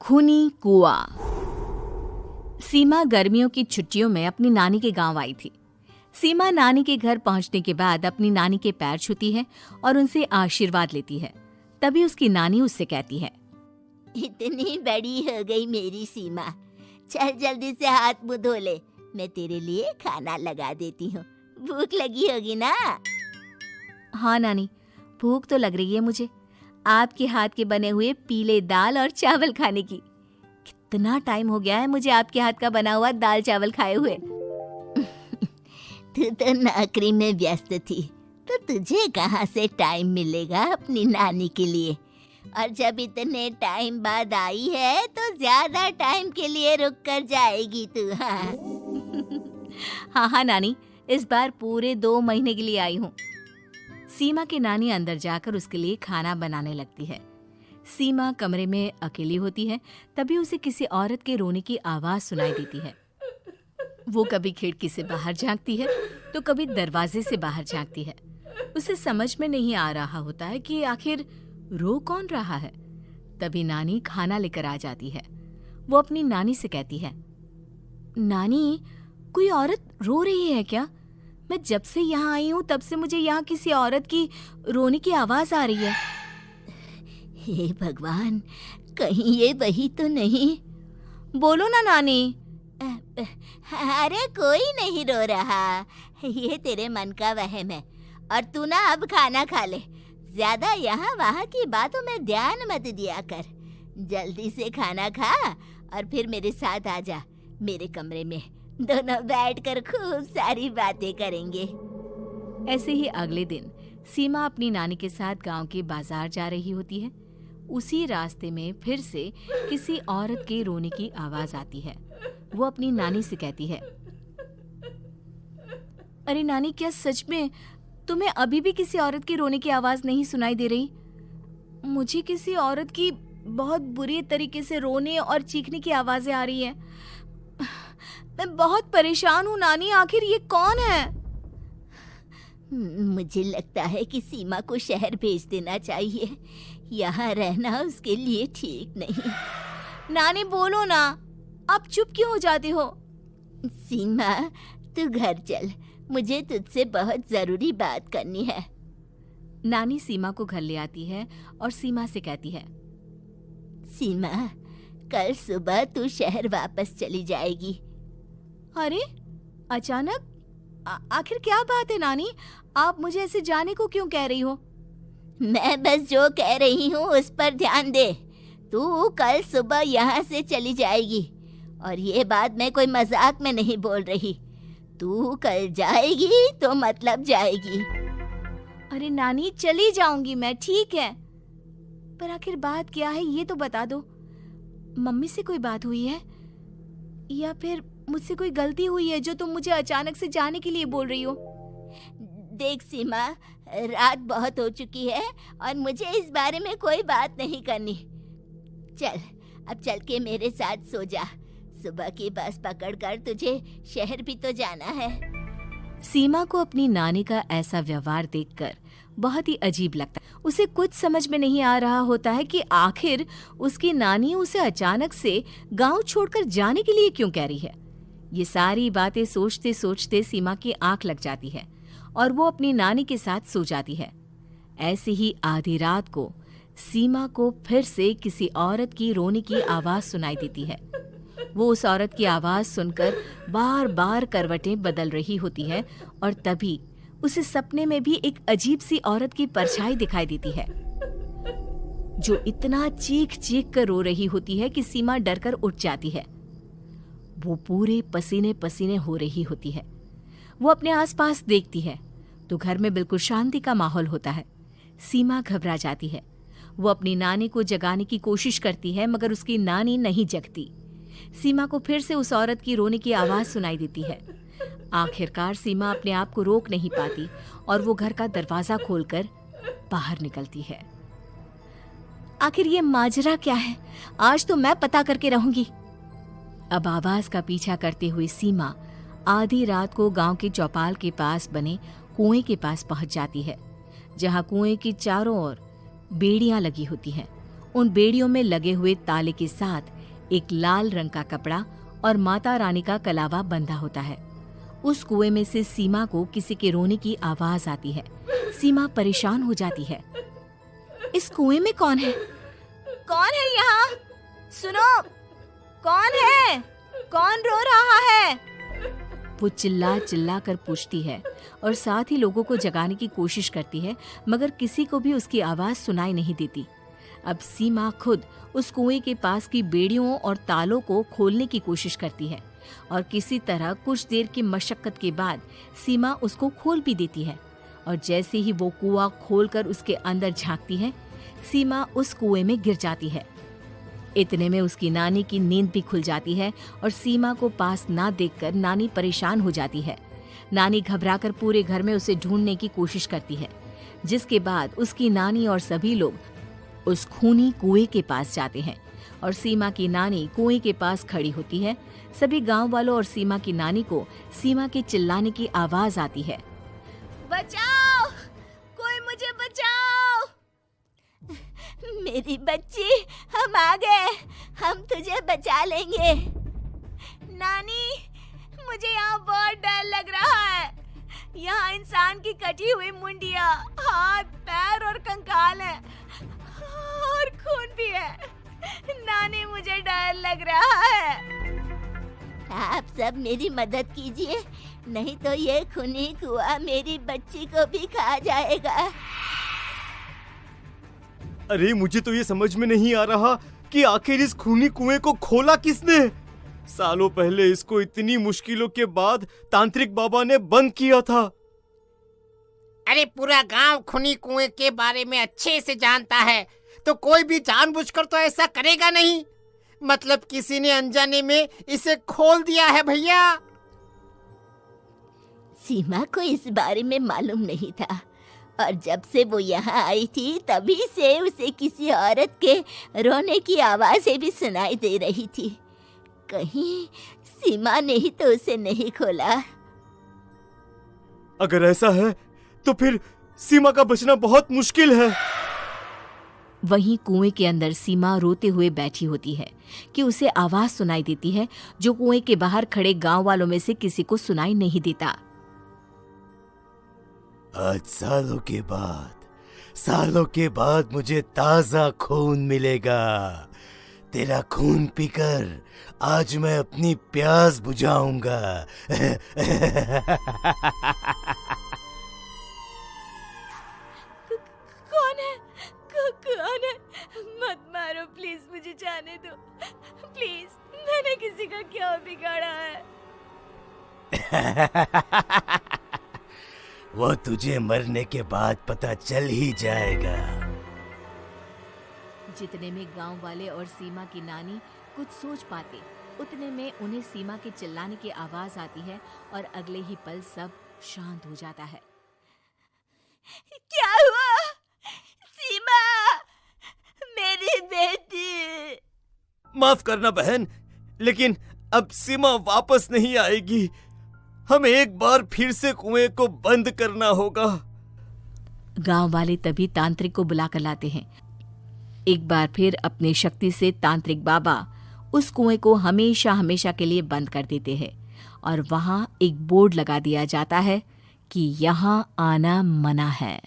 खूनी कुआं। सीमा गर्मियों की छुट्टियों में अपनी नानी के गांव आई थी। सीमा नानी के घर पहुंचने के बाद अपनी नानी के पैर छूती है और उनसे आशीर्वाद लेती है। तभी उसकी नानी उससे कहती है, इतनी बड़ी हो गई मेरी सीमा, चल जल्दी से हाथ मुंह धो ले, मैं तेरे लिए खाना लगा देती हूँ। भूख लगी होगी ना? हाँ नानी, भूख तो लग रही है मुझे, आपके हाथ के बने हुए पीले दाल और चावल खाने की। कितना टाइम हो गया है मुझे आपके हाथ का बना हुआ दाल चावल खाए हुए। तू तो नौकरी में व्यस्त थी, तो तुझे कहाँ से टाइम मिलेगा अपनी नानी के लिए? और जब इतने टाइम बाद आई है तो ज्यादा टाइम के लिए रुक कर जाएगी तू। हाँ नानी, इस बार पूरे 2 महीने के लिए आई हूँ। सीमा की नानी अंदर जाकर उसके लिए खाना बनाने लगती है। सीमा कमरे में अकेली होती है, तभी उसे किसी औरत के रोने की आवाज सुनाई देती है। वो कभी खिड़की से बाहर झांकती है तो कभी दरवाजे से बाहर झांकती है। उसे समझ में नहीं आ रहा होता है कि आखिर रो कौन रहा है। तभी नानी खाना लेकर आ जाती है। वो अपनी नानी से कहती है, नानी, कोई औरत रो रही है क्या? मैं जब से यहाँ आई हूँ तब से मुझे यहाँ किसी औरत की रोने की आवाज आ रही है। हे भगवान, कहीं ये वही तो नहीं? बोलो ना नानी। अरे कोई नहीं रो रहा, ये तेरे मन का वहम है। और तू ना अब खाना खा ले, ज्यादा यहाँ वहाँ की बातों में ध्यान मत दिया कर। जल्दी से खाना खा और फिर मेरे साथ आ जा मेरे कमरे में, दोनों बैठकर खूब सारी बातें करेंगे। ऐसे ही अगले दिन सीमा अपनी नानी के साथ गांव के बाजार जा रही होती है। उसी रास्ते में फिर से किसी औरत के रोने की आवाज आती है। वो अपनी नानी से कहती है, अरे नानी, क्या सच में तुम्हें अभी भी किसी औरत की रोने की आवाज नहीं सुनाई दे रही? मुझे किसी औरत की बहुत बुरी तरीके से रोने और चीखने की आवाजें आ रही है। मैं बहुत परेशान हूँ नानी, आखिर ये कौन है? मुझे लगता है कि सीमा को शहर भेज देना चाहिए, यहाँ रहना उसके लिए ठीक नहीं। नानी बोलो ना, आप चुप क्यों हो जाते हो? सीमा, तू घर चल, मुझे तुझसे बहुत जरूरी बात करनी है। नानी सीमा को घर ले आती है और सीमा से कहती है, सीमा, कल सुबह तू शहर वापस चली जाएगी। अरे अचानक? आखिर क्या बात है नानी, आप मुझे ऐसे जाने को क्यों कह रही हो? मैं बस जो कह रही हूँ उस पर ध्यान दे। तू कल सुबह यहाँ से चली जाएगी, और ये बात मैं कोई मजाक में नहीं बोल रही। तू कल जाएगी तो मतलब जाएगी। अरे नानी, चली जाऊंगी मैं, ठीक है, पर आखिर बात क्या है ये तो बता दो। मम्मी से कोई बात हुई है या फिर मुझसे कोई गलती हुई है जो तुम मुझे अचानक से जाने के लिए बोल रही हो? देख सीमा, रात बहुत हो चुकी है और मुझे इस बारे में कोई बात नहीं करनी। चल, अब चल के मेरे साथ सो जा। सुबह की बस पकड़कर तुझे शहर भी तो जाना है। सीमा को अपनी नानी का ऐसा व्यवहार देखकर बहुत ही अजीब लगता है। उसे कुछ समझ में नहीं आ रहा होता है कि आखिर उसकी नानी उसे अचानक से गांव छोड़कर जाने के लिए क्यों कह रही है। ये सारी बातें सोचते सोचते सीमा की आंख लग जाती है और वो अपनी नानी के साथ सो जाती है। ऐसे ही आधी रात को सीमा को फिर से किसी औरत की रोने की आवाज सुनाई देती है। वो उस औरत की आवाज सुनकर बार बार करवटें बदल रही होती है और तभी उसे सपने में भी एक अजीब सी औरत की परछाई दिखाई देती है, जो इतना चीख चीख कर रो रही होती है कि सीमा डरकर उठ जाती है। वो पूरे पसीने पसीने हो रही होती है। वो अपने आसपास देखती है तो घर में बिल्कुल शांति का माहौल होता है। सीमा घबरा जाती है। वो अपनी नानी को जगाने की कोशिश करती है, मगर उसकी नानी नहीं जगती। सीमा को फिर से उस औरत की रोने की आवाज सुनाई देती है। आखिरकार सीमा अपने आप को रोक नहीं पाती और वो घर का दरवाजा खोलकर बाहर निकलती है। आखिर ये माजरा क्या है? आज तो मैं पता करके रहूंगी। अब आवाज का पीछा करते हुए सीमा आधी रात को गांव के चौपाल के पास बने कुएं के पास पहुंच जाती है, जहां कुएं की चारों ओर बेड़ियां लगी होती हैं उन बेड़ियों में लगे हुए ताले के साथ एक लाल रंग का कपड़ा और माता रानी का कलावा बंधा होता है। उस कुएं में से सीमा को किसी के रोने की आवाज आती है। सीमा परेशान हो जाती है। इस कुएं में कौन है? कौन है यहाँ? सुनो, कौन है? कौन रो रहा है? वो चिल्ला चिल्ला कर पूछती है और साथ ही लोगों को जगाने की कोशिश करती है, मगर किसी को भी उसकी आवाज सुनाई नहीं देती। अब सीमा खुद उस कुएं के पास की बेड़ियों और तालों को खोलने की कोशिश करती है और किसी तरह कुछ देर की मशक्कत के बाद सीमा उसको खोल भी देती है। और जैसे ही वो कुआं खोलकर उसके अंदर झांकती है, सीमा उस कुएं में गिर जाती है। इतने में उसकी नानी की नींद भी खुल जाती है और सीमा को पास ना देखकर नानी परेशान हो जाती है। नानी घबराकर पूरे घर में उसे ढूंढने की कोशिश करती है, जिसके बाद उसकी नानी और सभी लोग उस खूनी कुएं के पास जाते हैं और सीमा की नानी कुएं के पास खड़ी होती है। सभी गांव वालों और सीमा की नानी को सीमा के चिल्लाने की आवाज आती है। बचाओ, कोई मुझे बचाओ। मेरी बच्ची, हम आ गए, हम तुझे बचा लेंगे। नानी, मुझे यहाँ बहुत डर लग रहा है। यहाँ इंसान की कटी हुई मुंडिया, हाथ, पैर और कंकाल है और खून भी है। नानी, मुझे डर लग रहा है। आप सब मेरी मदद कीजिए, नहीं तो ये खूनी कुआं मेरी बच्ची को भी खा जाएगा। अरे मुझे तो ये समझ में नहीं आ रहा कि आखिर इस खूनी कुएं को खोला किसने। सालों पहले इसको इतनी मुश्किलों के बाद तांत्रिक बाबा ने बंद किया था। अरे पूरा गांव खूनी कुएं के बारे में अच्छे से जानता है, तो कोई भी जानबूझकर तो ऐसा करेगा नहीं। मतलब किसी ने अनजाने में इसे खोल दिया है भैया। सीमा को इस बारे में मालूम नहीं था और जब से वो यहाँ आई थी तभी से उसे किसी औरत के रोने की आवाजें भी सुनाई दे रही थी। कहीं सीमा ने ही तो उसे नहीं खोला। अगर ऐसा है तो फिर सीमा का बचना बहुत मुश्किल है। वहीं कुएं के अंदर सीमा रोते हुए बैठी होती है कि उसे आवाज सुनाई देती है जो कुएं के बाहर खड़े गांव वालों में से किसी को सुनाई नहीं देता। आज सालों के बाद मुझे ताजा खून मिलेगा। तेरा खून पीकर आज मैं अपनी प्यास बुझाऊंगा। कौन है? मत मारो प्लीज, मुझे जाने दो प्लीज। मैंने किसी का क्या बिगाड़ा है? वो तुझे मरने के बाद पता चल ही जाएगा। जितने में गांव वाले और सीमा की नानी कुछ सोच पाते, उतने में उन्हें सीमा के चिल्लाने की आवाज आती है और अगले ही पल सब शांत हो जाता है। क्या हुआ? सीमा, मेरी बेटी। माफ करना बहन, लेकिन अब सीमा वापस नहीं आएगी। हमें एक बार फिर से कुएं को बंद करना होगा। गांव वाले तभी तांत्रिक को बुला कर लाते हैं। एक बार फिर अपनी शक्ति से तांत्रिक बाबा उस कुएं को हमेशा हमेशा के लिए बंद कर देते हैं और वहां एक बोर्ड लगा दिया जाता है कि यहाँ आना मना है।